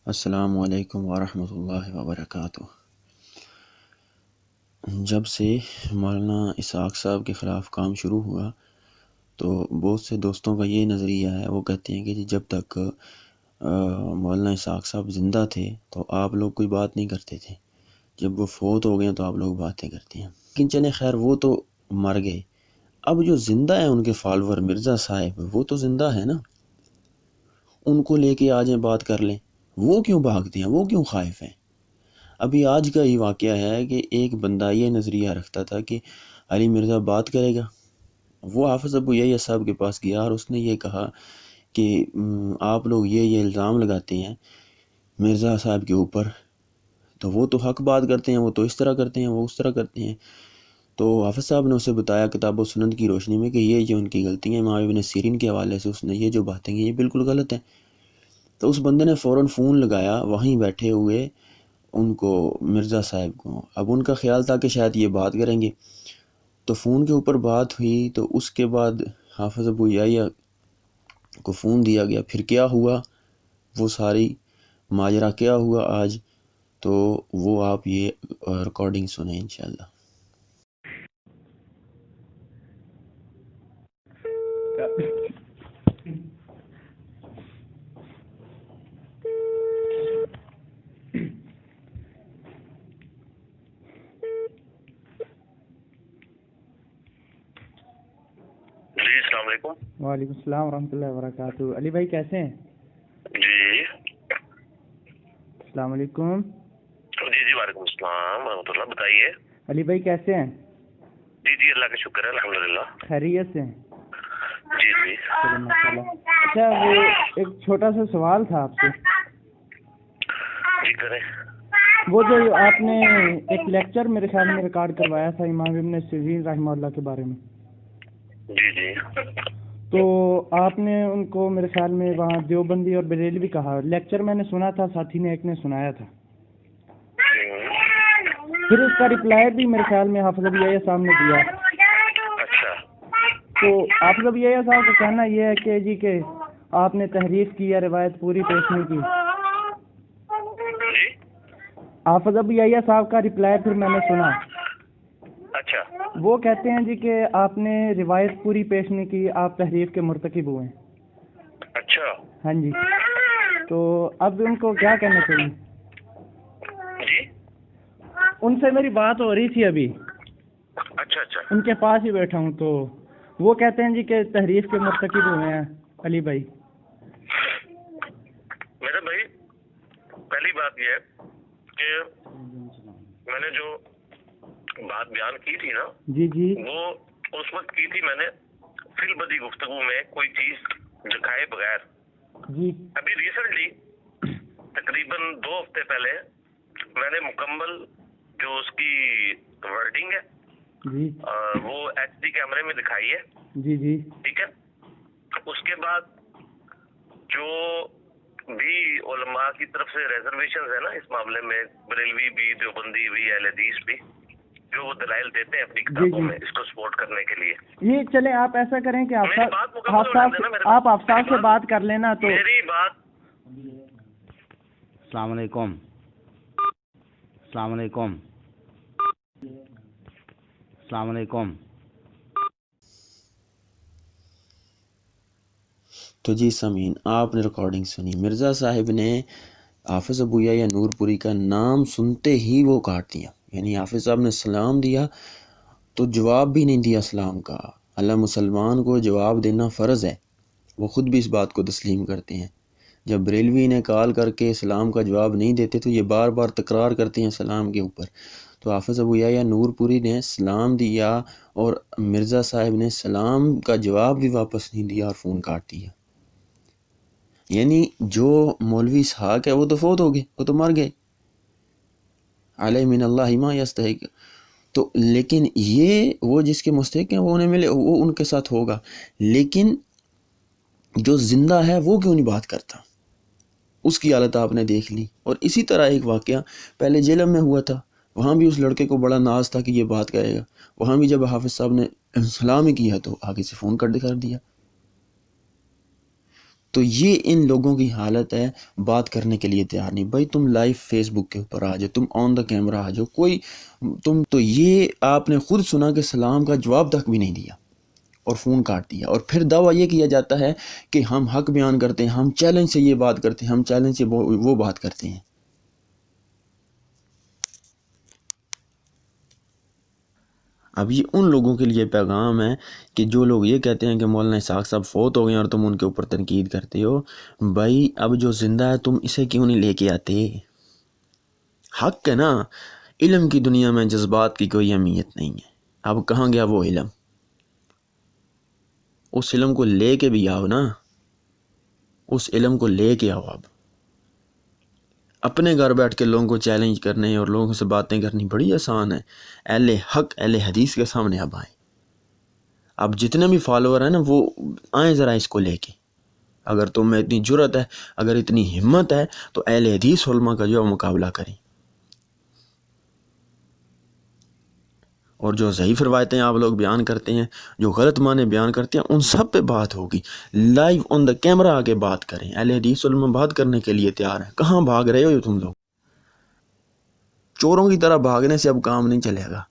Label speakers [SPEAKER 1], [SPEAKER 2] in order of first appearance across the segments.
[SPEAKER 1] السلام علیکم ورحمۃ اللہ وبرکاتہ۔ جب سے مولانا اسحاق صاحب کے خلاف کام شروع ہوا تو بہت سے دوستوں کا یہ نظریہ ہے، وہ کہتے ہیں کہ جب تک مولانا اسحاق صاحب زندہ تھے تو آپ لوگ کوئی بات نہیں کرتے تھے، جب وہ فوت ہو گئے تو آپ لوگ باتیں کرتے ہیں۔ لیکن چلیں خیر، وہ تو مر گئے، اب جو زندہ ہیں ان کے فالوور مرزا صاحب، وہ تو زندہ ہے نا، ان کو لے کے آ جائیں بات کر لیں۔ وہ کیوں بھاگتے ہیں، وہ کیوں خائف ہیں؟ ابھی آج کا ہی واقعہ ہے کہ ایک بندہ یہ نظریہ رکھتا تھا کہ علی مرزا بات کرے گا، وہ حافظ ابو یحییٰ صاحب کے پاس گیا اور اس نے یہ کہا کہ آپ لوگ یہ الزام لگاتے ہیں مرزا صاحب کے اوپر، تو وہ تو حق بات کرتے ہیں، وہ تو اس طرح کرتے ہیں، وہ اس طرح کرتے ہیں۔ تو حافظ صاحب نے اسے بتایا کتاب و سنت کی روشنی میں کہ یہ ان کی غلطی ہیں، امام ابن سیرین کے حوالے سے اس نے یہ جو باتیں کی یہ بالکل غلط ہیں۔ تو اس بندے نے فوراً فون لگایا وہیں بیٹھے ہوئے ان کو، مرزا صاحب کو۔ اب ان کا خیال تھا کہ شاید یہ بات کریں گے، تو فون کے اوپر بات ہوئی، تو اس کے بعد حافظ ابو یحییٰ کو فون دیا گیا۔ پھر کیا ہوا، وہ ساری ماجرا کیا ہوا آج، تو وہ آپ یہ ریکارڈنگ سنیں انشاءاللہ۔
[SPEAKER 2] جی السلام علیکم۔
[SPEAKER 3] وعلیکم السلام ورحمۃ اللہ وبرکاتہ۔ علی بھائی کیسے ہیں؟
[SPEAKER 2] جی
[SPEAKER 3] السلام علیکم۔
[SPEAKER 2] جی وعلیکم السلام ورحمۃ اللہ، بتائیے۔
[SPEAKER 3] علی بھائی کیسے ہیں؟
[SPEAKER 2] جی اللہ کا شکر ہے، الحمدللہ۔
[SPEAKER 3] خیریت سے ہیں؟
[SPEAKER 2] جی
[SPEAKER 3] چلو ماشاء اللہ۔ اچھا، وہ ایک چھوٹا سا سوال تھا آپ سے۔
[SPEAKER 2] جی کریں۔
[SPEAKER 3] وہ جو آپ نے ایک لیکچر میرے خیال میں ریکارڈ کروایا تھا امام ابن سیرین رحمہ اللہ کے بارے میں،
[SPEAKER 2] جی
[SPEAKER 3] تو آپ نے ان کو میرے خیال میں وہاں دیوبندی اور بریلوی کہا۔ لیکچر میں نے سنا تھا، ساتھی نے ایک نے سنایا تھا، پھر اس کا رپلائی بھی میرے خیال میں حافظ ابو یحییٰ صاحب نے دیا۔
[SPEAKER 2] اچھا،
[SPEAKER 3] تو حافظ ابو یحییٰ صاحب کا کہنا یہ ہے کہ جی کہ آپ نے تحریف کی ہے، روایت پوری پیش نہیں کی۔ حافظ ابو یحییٰ صاحب کا رپلائی پھر میں نے سنا،
[SPEAKER 2] اچھا
[SPEAKER 3] وہ کہتے ہیں جی کہ آپ نے روایت پوری پیش نہیں کی، آپ تحریف کے مرتکب ہوئے ہیں۔
[SPEAKER 2] اچھا
[SPEAKER 3] ہاں جی، تو اب ان کو کیا کہنا چاہیے؟
[SPEAKER 2] جی
[SPEAKER 3] ان سے میری بات ہو رہی تھی ابھی،
[SPEAKER 2] اچھا
[SPEAKER 3] ان کے پاس ہی بیٹھا ہوں، تو وہ کہتے ہیں جی کہ تحریف کے مرتکب ہوئے ہیں علی بھائی۔
[SPEAKER 2] میرے بھائی، پہلی بات یہ ہے کہ میں نے جو بات بیان کی تھی نا،
[SPEAKER 3] جی
[SPEAKER 2] وہ اس وقت کی تھی میں نے فی البدی گفتگو میں، کوئی چیز دکھائے بغیر۔
[SPEAKER 3] جی
[SPEAKER 2] ابھی ریسنٹلی تقریباً 2 ہفتے پہلے میں نے مکمل جو اس کی ورڈنگ ہے
[SPEAKER 3] جی
[SPEAKER 2] وہ ایچ ڈی کیمرے میں دکھائی ہے،
[SPEAKER 3] جی
[SPEAKER 2] ٹھیک ہے۔ اس کے بعد جو بھی علماء کی طرف سے ریزرویشنز ہیں نا اس معاملے میں، بریلوی بھی، دیوبندی بھی، اہل حدیث بھی، جو وہ دلائل دیتے ہیں اپنی کتابوں میں اس کو سپورٹ کرنے کے لیے،
[SPEAKER 3] یہ چلیں آپ ایسا کریں کہ
[SPEAKER 2] میری بات مکمل ہونے دینا میرے
[SPEAKER 3] آپ افسار سے بات کر لینا۔ تو
[SPEAKER 2] میری بات۔
[SPEAKER 4] السلام علیکم۔ السلام علیکم۔ السلام علیکم۔
[SPEAKER 1] تو جی سامعین، آپ نے ریکارڈنگ سنی، مرزا صاحب نے حافظ ابو یحییٰ نور پوری کا نام سنتے ہی وہ کاٹ دیا، یعنی حافظ صاحب نے سلام دیا تو جواب بھی نہیں دیا سلام کا۔ اللہ مسلمان کو جواب دینا فرض ہے، وہ خود بھی اس بات کو تسلیم کرتے ہیں۔ جب بریلوی نے کال کر کے سلام کا جواب نہیں دیتے تو یہ بار بار تکرار کرتے ہیں سلام کے اوپر، تو حافظ ابو یحییٰ نور پوری نے سلام دیا اور مرزا صاحب نے سلام کا جواب بھی واپس نہیں دیا اور فون کاٹ دیا۔ یعنی جو مولوی اسحاق ہے وہ تو فوت ہو گئے، وہ تو مر گئے، علیہ من اللہ ما یستحق، تو لیکن یہ وہ جس کے مستحق ہیں وہ انہیں ملے، وہ ان کے ساتھ ہوگا، لیکن جو زندہ ہے وہ کیوں نہیں بات کرتا؟ اس کی حالت آپ نے دیکھ لی۔ اور اسی طرح ایک واقعہ پہلے جیلم میں ہوا تھا، وہاں بھی اس لڑکے کو بڑا ناز تھا کہ یہ بات کرے گا، وہاں بھی جب حافظ صاحب نے سلام ہی کیا تو آگے سے فون کر دیا۔ تو یہ ان لوگوں کی حالت ہے، بات کرنے کے لیے تیار نہیں۔ بھائی تم لائیو فیس بک کے اوپر آ جاؤ، تم آن دا کیمرہ آ جاؤ، کوئی تم تو یہ آپ نے خود سنا کہ سلام کا جواب تک بھی نہیں دیا اور فون کاٹ دیا، اور پھر دعویٰ یہ کیا جاتا ہے کہ ہم حق بیان کرتے ہیں، ہم چیلنج سے یہ بات کرتے ہیں، ہم چیلنج سے وہ بات کرتے ہیں۔ اب یہ ان لوگوں کے لیے پیغام ہے کہ جو لوگ یہ کہتے ہیں کہ مولانا اسحاق صاحب فوت ہو گئے اور تم ان کے اوپر تنقید کرتے ہو، بھائی اب جو زندہ ہے تم اسے کیوں نہیں لے کے آتے؟ حق ہے نا، علم کی دنیا میں جذبات کی کوئی اہمیت نہیں ہے۔ اب کہاں گیا وہ علم؟ اس علم کو لے کے بھی آؤ نا، اس علم کو لے کے آؤ۔ اب اپنے گھر بیٹھ کے لوگوں کو چیلنج کرنے اور لوگوں سے باتیں کرنی بڑی آسان ہے۔ اہل حق اہل حدیث کے سامنے اب آئیں، اب جتنے بھی فالوور ہیں نا وہ آئیں ذرا اس کو لے کے۔ اگر تم میں اتنی جرت ہے، اگر اتنی ہمت ہے تو اہل حدیث علماء کا جو مقابلہ کریں، اور جو ضعیف روایتیں آپ لوگ بیان کرتے ہیں، جو غلط معنی بیان کرتے ہیں، ان سب پہ بات ہوگی۔ لائیو آن دا کیمرہ آ کے بات کریں۔ اہل حدیث علماء بات کرنے کے لیے تیار ہیں۔ کہاں بھاگ رہے ہو تم لوگ؟ چوروں کی طرح بھاگنے سے اب کام نہیں چلے گا۔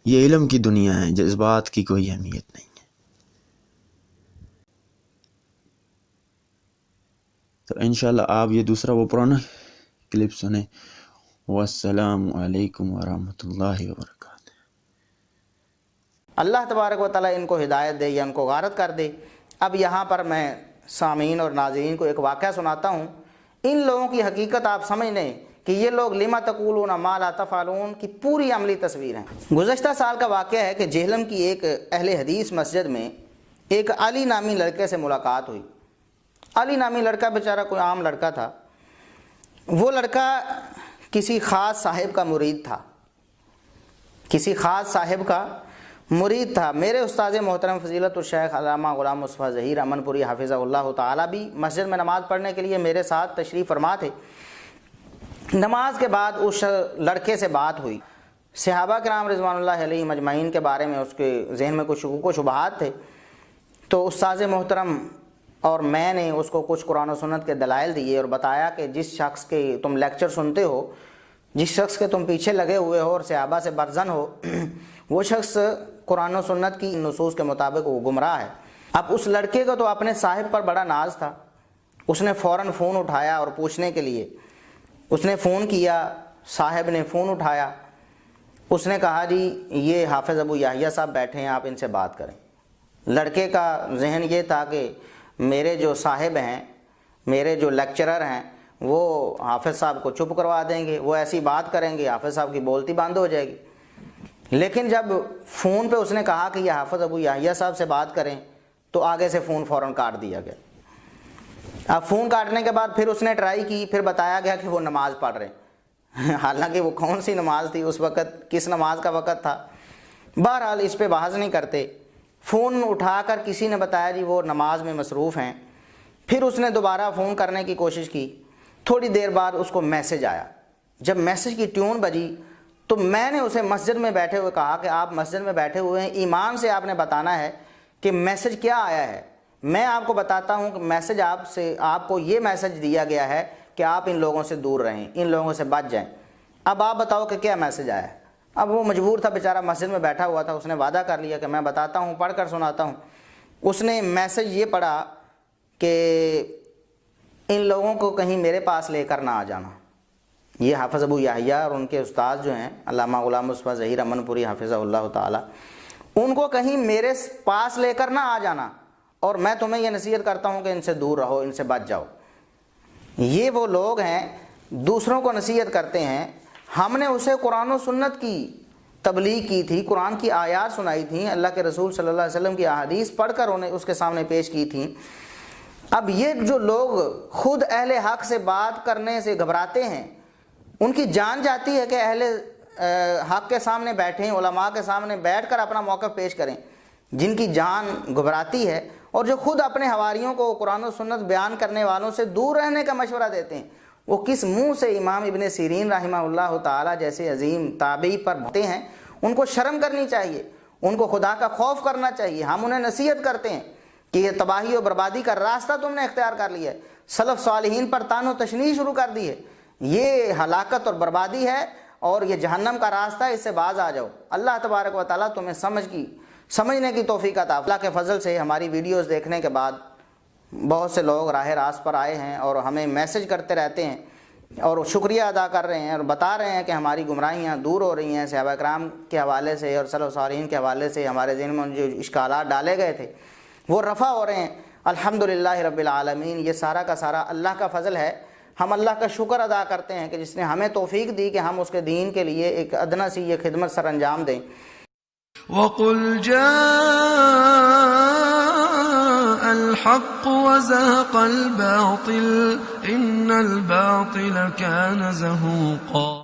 [SPEAKER 1] یہ علم کی دنیا ہے، جذبات کی کوئی اہمیت نہیں ہے۔ تو انشاءاللہ آپ یہ دوسرا وہ پرانا کلپ سنیں۔ والسلام علیکم ورحمۃ اللہ وبرکاتہ۔
[SPEAKER 5] اللہ تبارک و تعالیٰ ان کو ہدایت دے یا ان کو غارت کر دے۔ اب یہاں پر میں سامعین اور ناظرین کو ایک واقعہ سناتا ہوں۔ ان لوگوں کی حقیقت آپ سمجھ لیں کہ یہ لوگ لما تقولون ما لا تفعلون کی پوری عملی تصویر ہیں۔ گزشتہ سال کا واقعہ ہے کہ جہلم کی ایک اہل حدیث مسجد میں ایک علی نامی لڑکے سے ملاقات ہوئی۔ علی نامی لڑکا بیچارہ کوئی عام لڑکا تھا۔ وہ لڑکا کسی خاص صاحب کا مرید تھا، کسی خاص صاحب کا مرید تھا۔ میرے استاد محترم فضیلت الشیخ علامہ غلام مصطفیٰ ظہیر امن پوری حافظہ اللہ تعالیٰ بھی مسجد میں نماز پڑھنے کے لیے میرے ساتھ تشریف فرما تھے۔ نماز کے بعد اس لڑکے سے بات ہوئی۔ صحابہ کرام رضوان اللہ علیہم اجمعین کے بارے میں اس کے ذہن میں کچھ شکوک و شبہات تھے، تو استاد محترم اور میں نے اس کو کچھ قرآن و سنت کے دلائل دیے اور بتایا کہ جس شخص کے تم لیکچر سنتے ہو، جس شخص کے تم پیچھے لگے ہوئے ہو اور صحابہ سے برزن ہو، وہ شخص قرآن و سنت کی نصوص کے مطابق وہ گمراہ ہے۔ اب اس لڑکے کا تو اپنے صاحب پر بڑا ناز تھا۔ اس نے فوراً فون اٹھایا اور پوچھنے کے لیے اس نے فون کیا۔ صاحب نے فون اٹھایا، اس نے کہا جی یہ حافظ ابو یحییٰ صاحب بیٹھے ہیں، آپ ان سے بات کریں۔ لڑکے کا ذہن یہ تھا کہ میرے جو صاحب ہیں، میرے جو لیکچرر ہیں، وہ حافظ صاحب کو چپ کروا دیں گے، وہ ایسی بات کریں گے حافظ صاحب کی بولتی بند ہو جائے گی۔ لیکن جب فون پہ اس نے کہا کہ یہ حافظ ابو یحییٰ صاحب سے بات کریں تو آگے سے فون فوراً کاٹ دیا گیا۔ اب فون کاٹنے کے بعد پھر اس نے ٹرائی کی، پھر بتایا گیا کہ وہ نماز پڑھ رہے ہیں، حالانکہ وہ کون سی نماز تھی اس وقت، کس نماز کا وقت تھا۔ بہرحال اس پہ بحث نہیں کرتے۔ فون اٹھا کر کسی نے بتایا جی وہ نماز میں مصروف ہیں۔ پھر اس نے دوبارہ فون کرنے کی کوشش کی۔ تھوڑی دیر بعد اس کو میسج آیا۔ جب میسج کی ٹیون بجی تو میں نے اسے مسجد میں بیٹھے ہوئے کہا کہ آپ مسجد میں بیٹھے ہوئے ہیں، ایمان سے آپ نے بتانا ہے کہ میسج کیا آیا ہے۔ میں آپ کو بتاتا ہوں کہ میسج آپ کو یہ میسج دیا گیا ہے کہ آپ ان لوگوں سے دور رہیں، ان لوگوں سے بچ جائیں۔ اب آپ بتاؤ کہ کیا میسج آیا ہے۔ اب وہ مجبور تھا بیچارہ، مسجد میں بیٹھا ہوا تھا، اس نے وعدہ کر لیا کہ میں بتاتا ہوں، پڑھ کر سناتا ہوں۔ اس نے میسج یہ پڑھا کہ ان لوگوں کو کہیں میرے پاس لے کر نہ آ جانا۔ یہ حافظ ابو یحییٰ اور ان کے استاد جو ہیں علامہ غلام مصطفیٰ ظہیر امن پوری حافظہ اللہ تعالیٰ، ان کو کہیں میرے پاس لے کر نہ آ جانا، اور میں تمہیں یہ نصیحت کرتا ہوں کہ ان سے دور رہو، ان سے بچ جاؤ۔ یہ وہ لوگ ہیں دوسروں کو نصیحت کرتے ہیں۔ ہم نے اسے قرآن و سنت کی تبلیغ کی تھی، قرآن کی آیات سنائی تھیں، اللہ کے رسول صلی اللہ علیہ وسلم کی احادیث پڑھ کر انہیں اس کے سامنے پیش کی تھیں۔ اب یہ جو لوگ خود اہل حق سے بات کرنے سے گھبراتے ہیں، ان کی جان جاتی ہے کہ اہل حق کے سامنے بیٹھیں، علماء کے سامنے بیٹھ کر اپنا موقف پیش کریں۔ جن کی جان گھبراتی ہے اور جو خود اپنے حواریوں کو قرآن و سنت بیان کرنے والوں سے دور رہنے کا مشورہ دیتے ہیں، وہ کس منہ سے امام ابن سیرین رحمہ اللہ تعالیٰ جیسے عظیم تابعی پر بھتے ہیں؟ ان کو شرم کرنی چاہیے، ان کو خدا کا خوف کرنا چاہیے۔ ہم انہیں نصیحت کرتے ہیں کہ یہ تباہی و بربادی کا راستہ تم نے اختیار کر لیا ہے، سلف صالحین پر تان و تشنیع شروع کر دی ہے، یہ ہلاکت اور بربادی ہے اور یہ جہنم کا راستہ ہے، اس سے باز آ جاؤ۔ اللہ تبارک و تعالیٰ تمہیں سمجھنے کی توفیق عطا۔ اللہ کے فضل سے ہماری ویڈیوز دیکھنے کے بعد بہت سے لوگ راہ راست پر آئے ہیں اور ہمیں میسج کرتے رہتے ہیں اور شکریہ ادا کر رہے ہیں اور بتا رہے ہیں کہ ہماری گمراہیاں دور ہو رہی ہیں، صحابہ کرام کے حوالے سے اور سلف صالحین کے حوالے سے ہمارے ذہن میں جو اشکالات ڈالے گئے تھے وہ رفع ہو رہے ہیں۔ الحمدللہ رب العالمین، یہ سارا کا سارا اللہ کا فضل ہے۔ ہم اللہ کا شکر ادا کرتے ہیں کہ جس نے ہمیں توفیق دی کہ ہم اس کے دین کے لیے ایک ادنا سی یہ خدمت سر انجام دیں۔
[SPEAKER 6] وَقُلْ جَاءَ الْحَقُّ وَزَهَقَ الْبَاطِلُ إِنَّ الْبَاطِلَ كَانَ زَهُوقًا۔